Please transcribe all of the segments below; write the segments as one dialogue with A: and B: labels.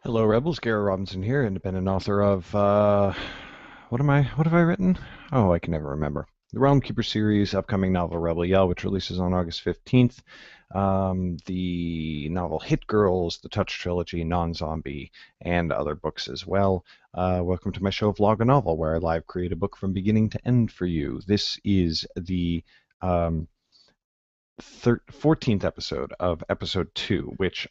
A: Hello, Rebels. Garrett Robinson here, independent author of what have I written? Oh, I can never remember. The Realm Keeper series, upcoming novel Rebel Yell, which releases on August 15th. The novel Hit Girls, the Touch Trilogy, Non-Zombie, and other books as well. Welcome to my show VlogaNovel, where I live create a book from beginning to end for you. This is the um, 14th episode of episode 2, which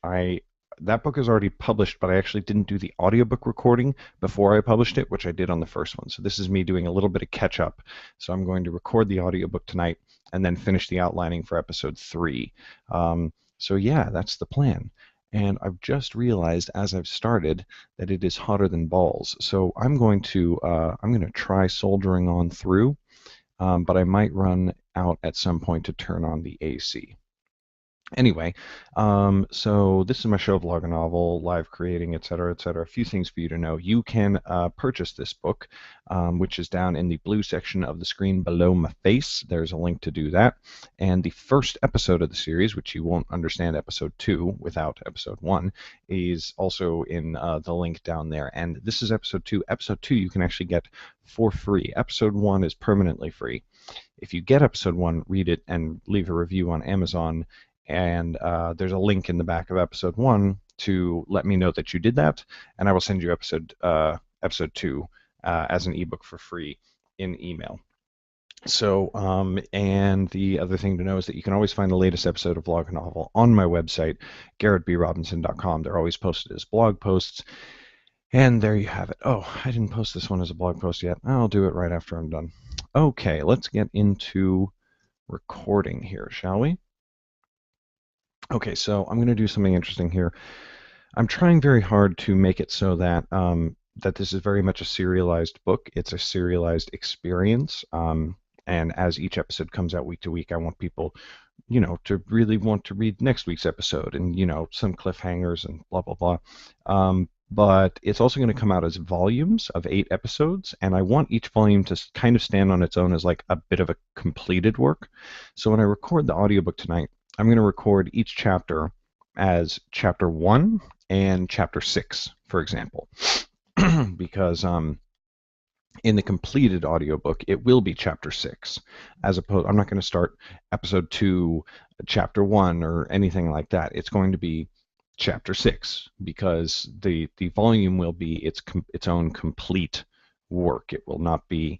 A: that book is already published, but I actually didn't do the audiobook recording before I published it, which I did on the first one. So this is me doing a little bit of catch up. So I'm going to record the audiobook tonight and then finish the outlining for episode 3. So yeah, that's the plan. And I've just realized as I've started that it is hotter than balls. So I'm going to try soldiering on through, but I might run out at some point to turn on the AC. Anyway, so this is my show, VlogaNovel, live creating, etc., etc. A few things for you to know. You can purchase this book, which is down in the blue section of the screen below my face. There's a link to do that. And the first episode of the series, which you won't understand episode 2 without episode 1, is also in the link down there. And this is episode 2. Episode 2 you can actually get for free. Episode 1 is permanently free. If you get episode 1, read it and leave a review on Amazon, and there's a link in the back of episode 1 to let me know that you did that, and I will send you episode 2 as an ebook for free in email. So, and the other thing to know is that you can always find the latest episode of VlogaNovel on my website, garrettbrobinson.com. They're always posted as blog posts, and there you have it. Oh, I didn't post this one as a blog post yet. I'll do it right after I'm done. Okay, let's get into recording here, shall we? Okay, so I'm going to do something interesting here. I'm trying very hard to make it so that that this is very much a serialized book. It's a serialized experience, and as each episode comes out week to week, I want people, to really want to read next week's episode, and some cliffhangers and blah blah blah. But it's also going to come out as volumes of 8 episodes, and I want each volume to kind of stand on its own as like a bit of a completed work. So when I record the audiobook tonight, I'm going to record each chapter as chapter 1 and chapter 6, for example, because in the completed audiobook, it will be chapter 6, as opposed, I'm not going to start episode 2, chapter 1, or anything like that. It's going to be chapter 6, because the volume will be its own complete work. It will not be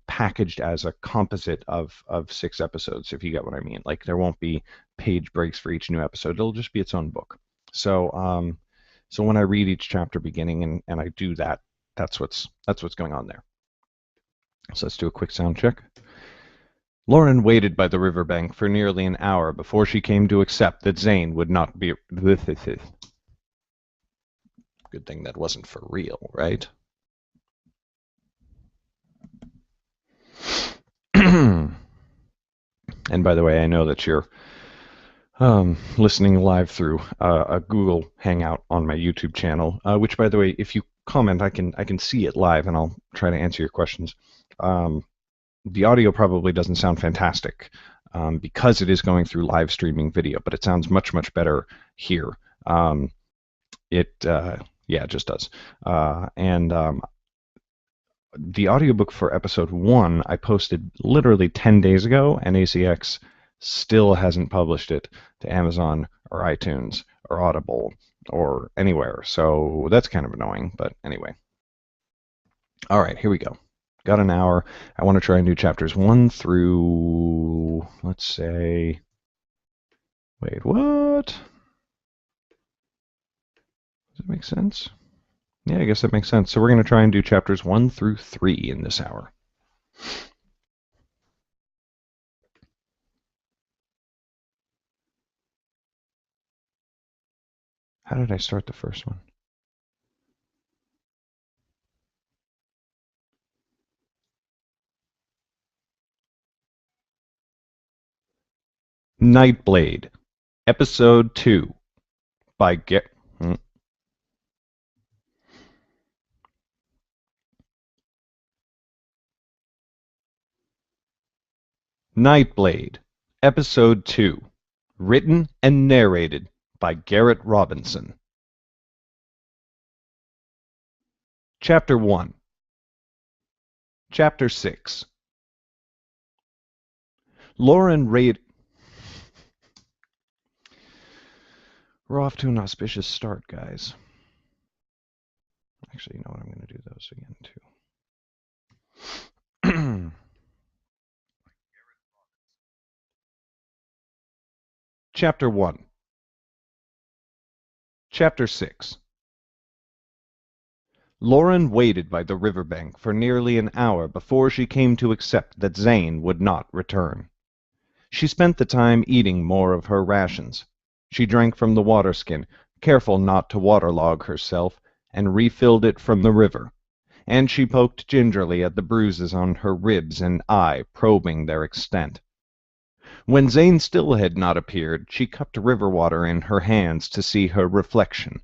A: packaged as a composite of 6 episodes, if you get what I mean. Like, there won't be page breaks for each new episode. It'll just be its own book. So so when I read each chapter beginning and I do that, that's what's going on there. So let's do a quick sound check. Lauren waited by the riverbank for nearly an hour before she came to accept that Zane would not be. Good thing that wasn't for real, right? And by the way, I know that you're listening live through a Google Hangout on my YouTube channel, which, by the way, if you comment, I can see it live, and I'll try to answer your questions. The audio probably doesn't sound fantastic because it is going through live streaming video, but it sounds much, much better here. Yeah, it just does. And the audiobook for episode 1 I posted literally 10 days ago, and ACX still hasn't published it to Amazon or iTunes or Audible or anywhere. So that's kind of annoying, but anyway. All right, here we go. Got an hour. I want to try and do chapters 1 through, let's say, wait, what? Does that make sense? Yeah, I guess that makes sense. So we're going to try and do chapters 1 through 3 in this hour. How did I start the first one? Nightblade, Episode 2 by Nightblade, Episode 2, written and narrated by Garrett Robinson. Chapter 1. Chapter 6. Lauren raid... We're off to an auspicious start, guys. Actually, you know what? I'm going to do those again, too. Chapter 1. Chapter 6. Lauren waited by the riverbank for nearly an hour before she came to accept that Zane would not return. She spent the time eating more of her rations. She drank from the water skin, careful not to waterlog herself, and refilled it from the river. And she poked gingerly at the bruises on her ribs and eye, probing their extent. When Zane still had not appeared, she cupped river water in her hands to see her reflection.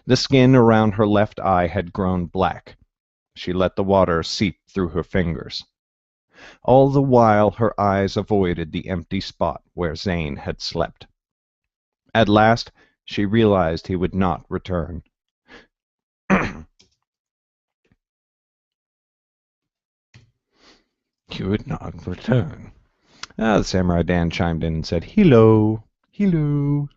A: The skin around her left eye had grown black. She let the water seep through her fingers. All the while her eyes avoided the empty spot where Zane had slept. At last she realized he would not return. He would not return. The Samurai Dan chimed in and said, "Hello, hello."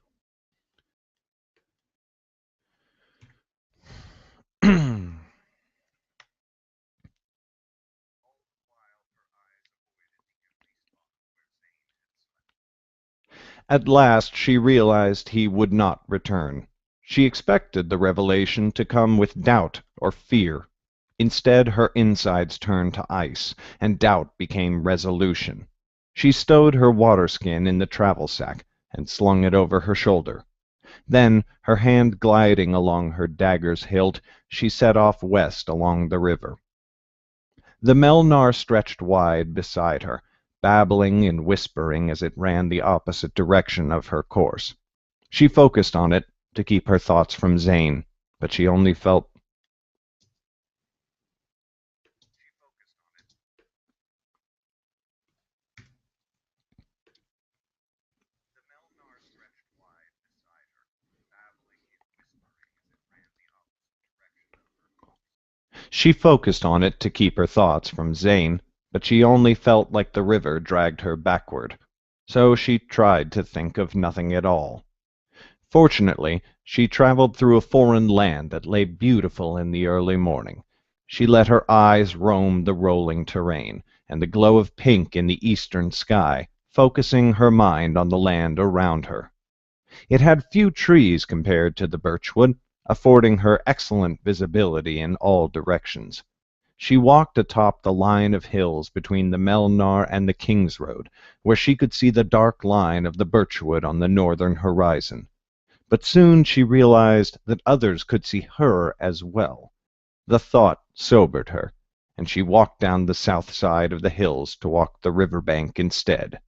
A: At last she realized he would not return. She expected the revelation to come with doubt or fear. Instead, her insides turned to ice, and doubt became resolution. She stowed her water skin in the travel sack and slung it over her shoulder. Then, her hand gliding along her dagger's hilt, she set off west along the river. The Melnar stretched wide beside her, babbling and whispering as it ran the opposite direction of her course. She focused on it to keep her thoughts from Zane, but she only felt... She focused on it to keep her thoughts from Zane, but she only felt like the river dragged her backward. So she tried to think of nothing at all. Fortunately, she traveled through a foreign land that lay beautiful in the early morning. She let her eyes roam the rolling terrain and the glow of pink in the eastern sky, focusing her mind on the land around her. It had few trees compared to the birchwood, affording her excellent visibility in all directions. She walked atop the line of hills between the Melnar and the King's Road, where she could see the dark line of the birchwood on the northern horizon. But soon she realized that others could see her as well. The thought sobered her, and she walked down the south side of the hills to walk the river bank instead.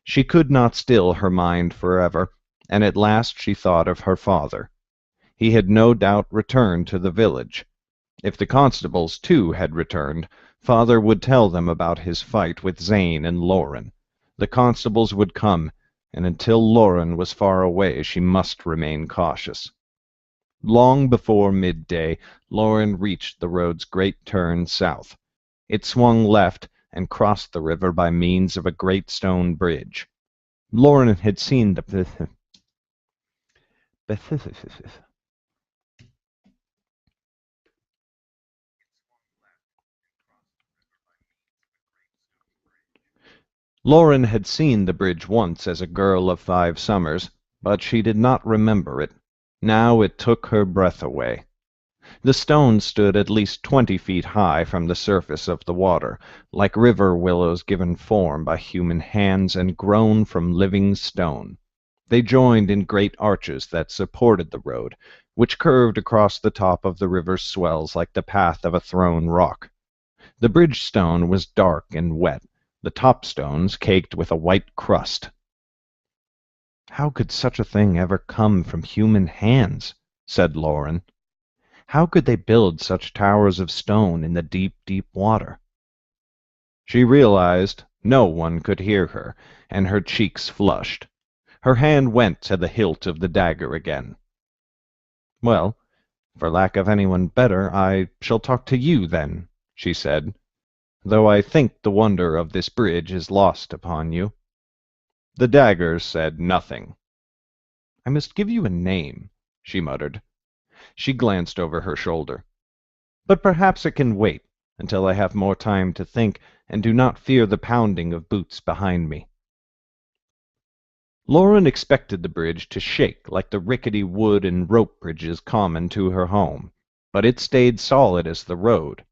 A: She could not still her mind forever, and at last she thought of her father. He had no doubt returned to the village. If the constables, too, had returned, father would tell them about his fight with Zane and Lauren. The constables would come, and until Lauren was far away she must remain cautious. Long before midday, Lauren reached the road's great turn south. It swung left and crossed the river by means of a great stone bridge. Lauren had seen the... Lauren had seen the bridge once as a girl of 5 summers, but she did not remember it. Now it took her breath away. The stone stood at least 20 feet high from the surface of the water, like river willows given form by human hands and grown from living stone. They joined in great arches that supported the road, which curved across the top of the river's swells like the path of a thrown rock. The bridge stone was dark and wet, the top stones caked with a white crust. "How could such a thing ever come from human hands?" said Lauren. "How could they build such towers of stone in the deep, deep water?" She realized no one could hear her, and her cheeks flushed. Her hand went to the hilt of the dagger again. "Well, "For lack of anyone better, I shall talk to you, then," she said, "though I think the wonder of this bridge is lost upon you." The dagger said nothing. "I must give you a name," she muttered. She glanced over her shoulder. "But perhaps it can wait until I have more time to think and do not fear the pounding of boots behind me." Lauren expected the bridge to shake like the rickety wood and rope bridges common to her home, but it stayed solid as the road.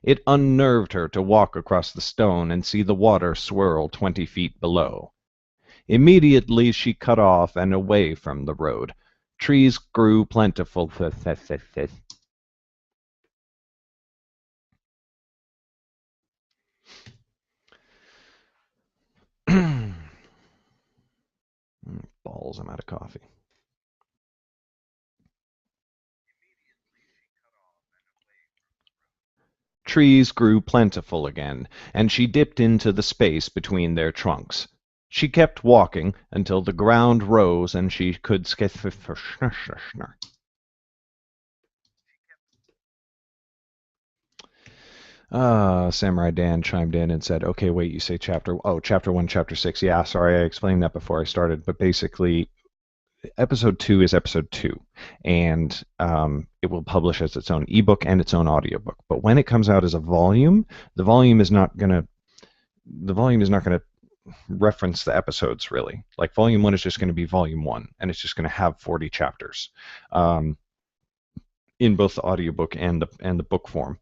A: It unnerved her to walk across the stone and see the water swirl 20 feet below. Immediately she cut off and away from the road. Trees grew plentiful. Balls, I'm out of coffee. Trees grew plentiful again, and she dipped into the space between their trunks. She kept walking until the ground rose and she could Samurai Dan chimed in and said, "Okay, wait, you say chapter 1, chapter 6. Yeah, sorry, I explained that before I started, but basically, episode 2 is episode 2, and it will publish as its own ebook and its own audiobook. But when it comes out as a volume, the volume is not going to reference the episodes really. Like volume 1 is just going to be volume 1, and it's just going to have 40 chapters in both the audiobook and the book form.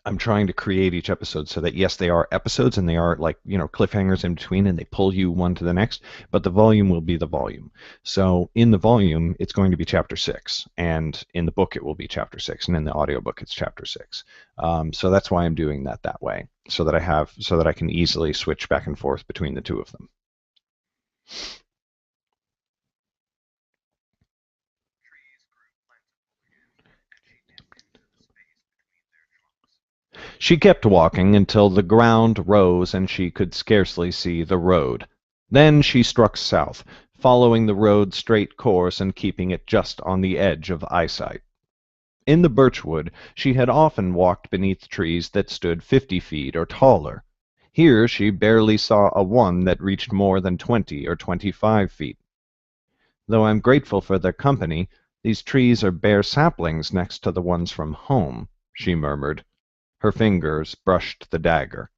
A: I'm trying to create each episode so that, yes, they are episodes and they are like, cliffhangers in between and they pull you one to the next, but the volume will be the volume. So in the volume, it's going to be chapter 6, and in the book, it will be chapter 6, and in the audiobook, it's chapter 6. So that's why I'm doing that way, so that I can easily switch back and forth between the two of them. She kept walking until the ground rose and she could scarcely see the road. Then she struck south, following the road's straight course and keeping it just on the edge of eyesight. In the birchwood, she had often walked beneath trees that stood 50 feet or taller. Here she barely saw a one that reached more than 20 or 25 feet. "Though I'm grateful for their company, these trees are bare saplings next to the ones from home," she murmured. Her fingers brushed the dagger.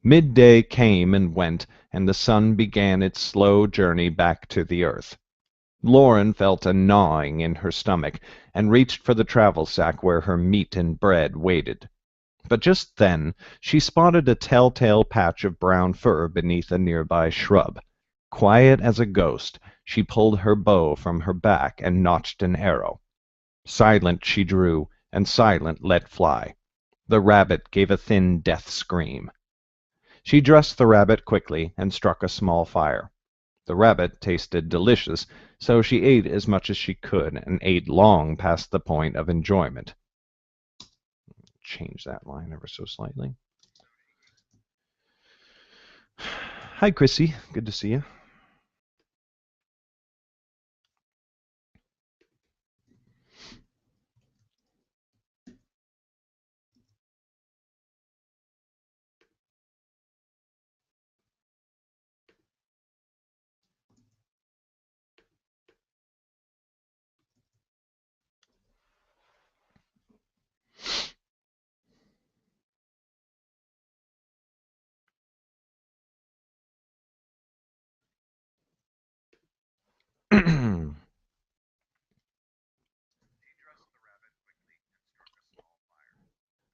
A: Midday came and went, and the sun began its slow journey back to the earth. Lauren felt a gnawing in her stomach, and reached for the travel sack where her meat and bread waited. But just then she spotted a telltale patch of brown fur beneath a nearby shrub. Quiet as a ghost, she pulled her bow from her back and notched an arrow. Silent she drew, and silent let fly. The rabbit gave a thin death scream. She dressed the rabbit quickly and struck a small fire. The rabbit tasted delicious, so she ate as much as she could, and ate long past the point of enjoyment. Change that line ever so slightly. Hi, Chrissy. Good to see you.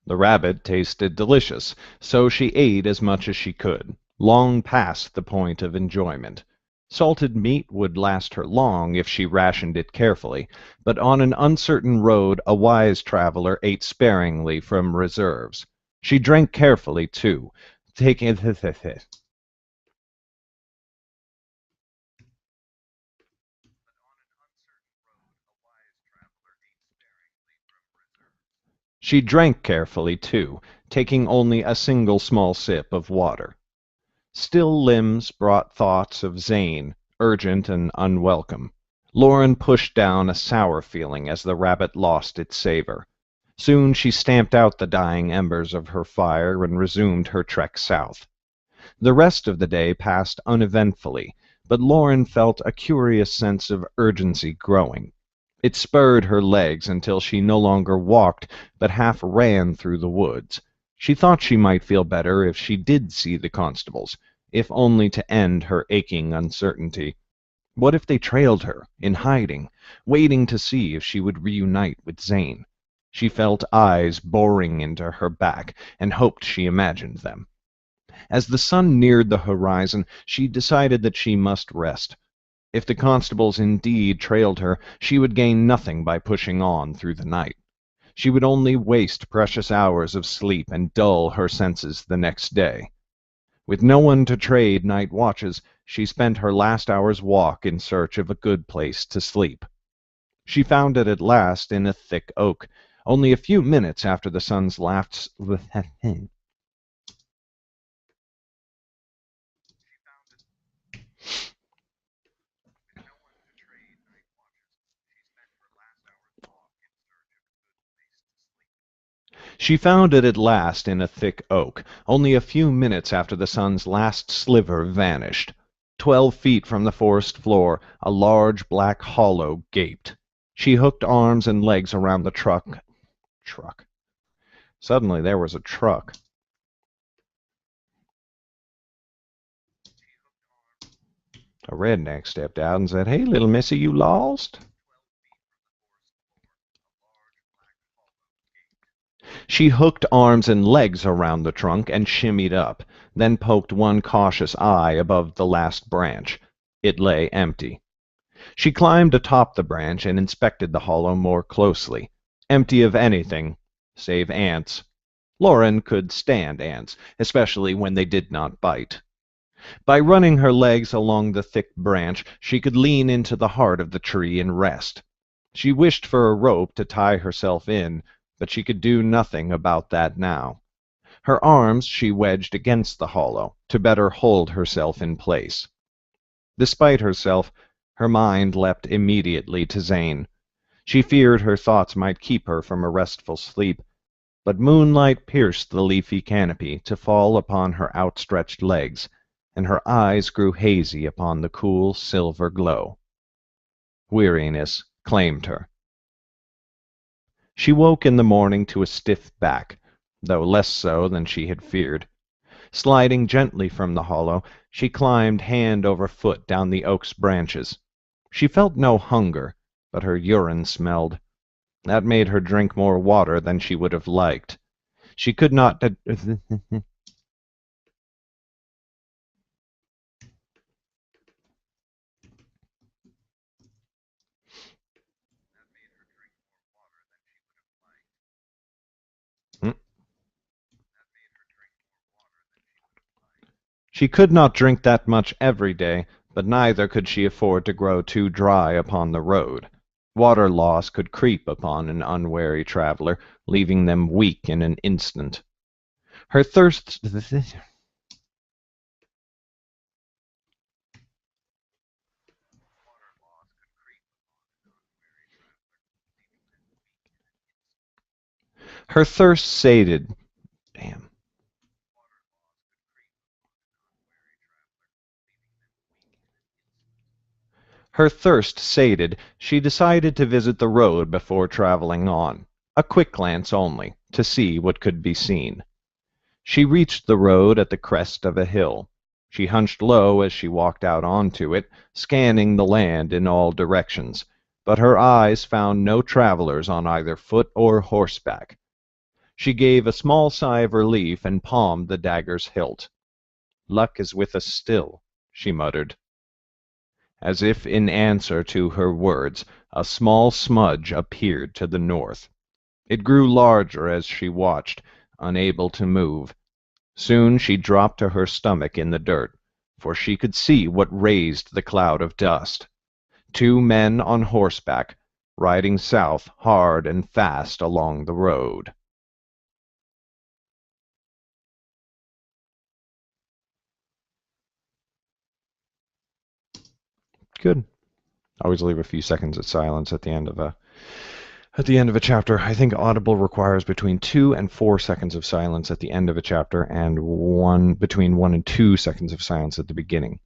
A: The rabbit tasted delicious, so she ate as much as she could, long past the point of enjoyment. Salted meat would last her long if she rationed it carefully, but on an uncertain road a wise traveler ate sparingly from reserves. She drank carefully, too, taking She drank carefully, too, taking only a single small sip of water. Still limbs brought thoughts of Zane, urgent and unwelcome. Lauren pushed down a sour feeling as the rabbit lost its savor. Soon she stamped out the dying embers of her fire and resumed her trek south. The rest of the day passed uneventfully, but Lauren felt a curious sense of urgency growing. It spurred her legs until she no longer walked, but half ran through the woods. She thought she might feel better if she did see the constables, if only to end her aching uncertainty. What if they trailed her, in hiding, waiting to see if she would reunite with Zane? She felt eyes boring into her back, and hoped she imagined them. As the sun neared the horizon, she decided that she must rest. If the constables indeed trailed her, she would gain nothing by pushing on through the night. She would only waste precious hours of sleep and dull her senses the next day. With no one to trade night watches, she spent her last hour's walk in search of a good place to sleep. She found it at last in a thick oak, only a few minutes after the sun's last She found it at last in a thick oak, only a few minutes after the sun's last sliver vanished. 12 feet from the forest floor, a large black hollow gaped. She hooked arms and legs around the truck. Suddenly there was a truck. A redneck stepped out and said, "Hey, little missy, you lost?" She hooked arms and legs around the trunk and shimmied up, then poked one cautious eye above the last branch. It lay empty. She climbed atop the branch and inspected the hollow more closely. Empty of anything, save ants. Lauren could stand ants, especially when they did not bite. By running her legs along the thick branch, she could lean into the heart of the tree and rest. She wished for a rope to tie herself in, but she could do nothing about that now. Her arms she wedged against the hollow, to better hold herself in place. Despite herself, her mind leapt immediately to Zane. She feared her thoughts might keep her from a restful sleep, but moonlight pierced the leafy canopy to fall upon her outstretched legs, and her eyes grew hazy upon the cool silver glow. Weariness claimed her. She woke in the morning to a stiff back, though less so than she had feared. Sliding gently from the hollow, she climbed hand over foot down the oak's branches. She felt no hunger, but her urine smelled. That made her drink more water than she would have liked. She could not... She could not drink that much every day, but neither could she afford to grow too dry upon the road. Water loss could creep upon an unwary traveler, leaving them weak in an instant. Her thirst... Her thirst sated... Damn. Her thirst sated, she decided to visit the road before traveling on. A quick glance only, to see what could be seen. She reached the road at the crest of a hill. She hunched low as she walked out onto it, scanning the land in all directions, but her eyes found no travelers on either foot or horseback. She gave a small sigh of relief and palmed the dagger's hilt. "Luck is with us still," she muttered. As if in answer to her words, a small smudge appeared to the north. It grew larger as she watched, unable to move. Soon she dropped to her stomach in the dirt, for she could see what raised the cloud of dust. 2 men on horseback, riding south hard and fast along the road. Good. I always leave a few seconds of silence at the end of a chapter. I think Audible requires between 2 and 4 seconds of silence at the end of a chapter, and between 1 and 2 seconds of silence at the beginning.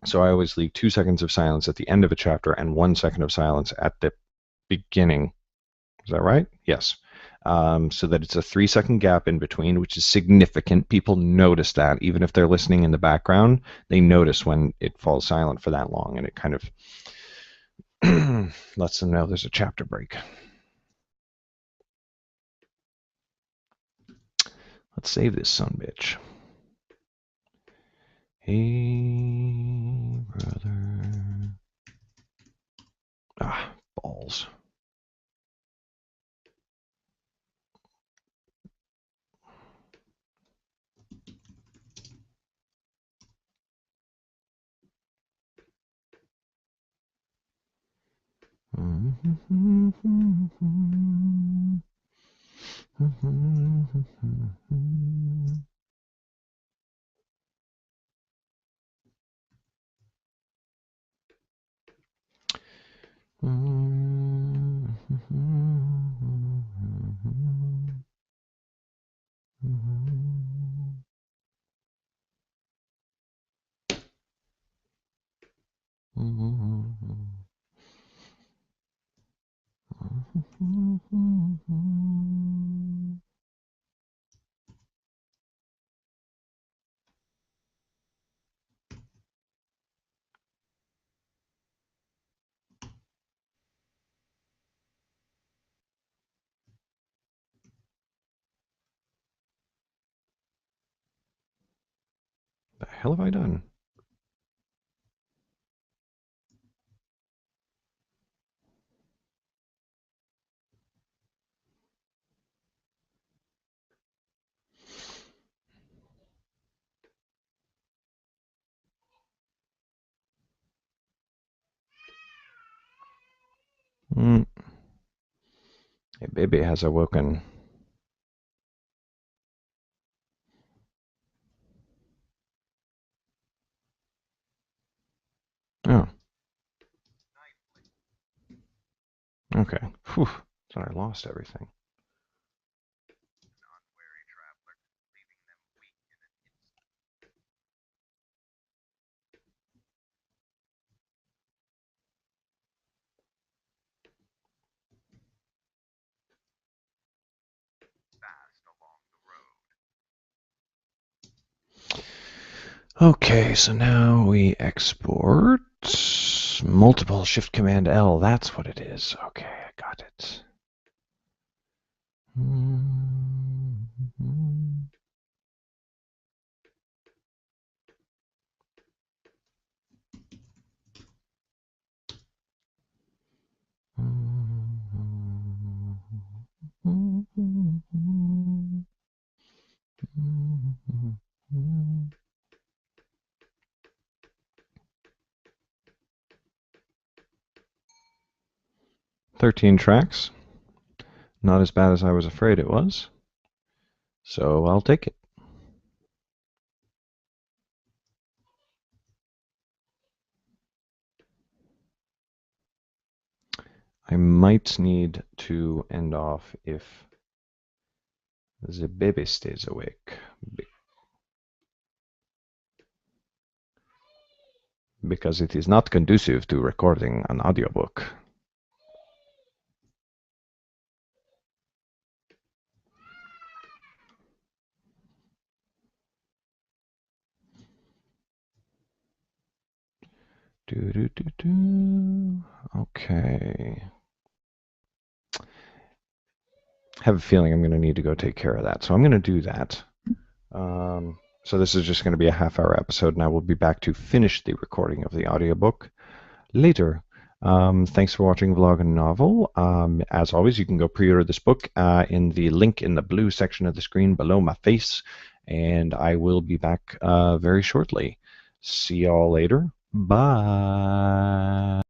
A: So I always leave 2 seconds of silence at the end of a chapter and 1 second of silence at the beginning. Is that right? Yes. So that it's a 3-second gap in between, which is significant. People notice that. Even if they're listening in the background, they notice when it falls silent for that long, and it kind of lets them know there's a chapter break. Let's save this sumbitch. Hey, brother. Ah, balls. The hell have I done? A baby has awoken. Oh. Okay. Whew. Thought I lost everything. Okay, so now we export multiple Shift Command L. That's what it is. Okay, I got it. 13 tracks. Not as bad as I was afraid it was. So I'll take it. I might need to end off if the baby stays awake, because it is not conducive to recording an audiobook. Okay. I have a feeling I'm going to need to go take care of that, so I'm going to do that. So this is just going to be a half-hour episode, and I will be back to finish the recording of the audiobook later. Thanks for watching VlogaNovel. As always, you can go pre-order this book in the link in the blue section of the screen below my face, and I will be back very shortly. See y'all later. Bye.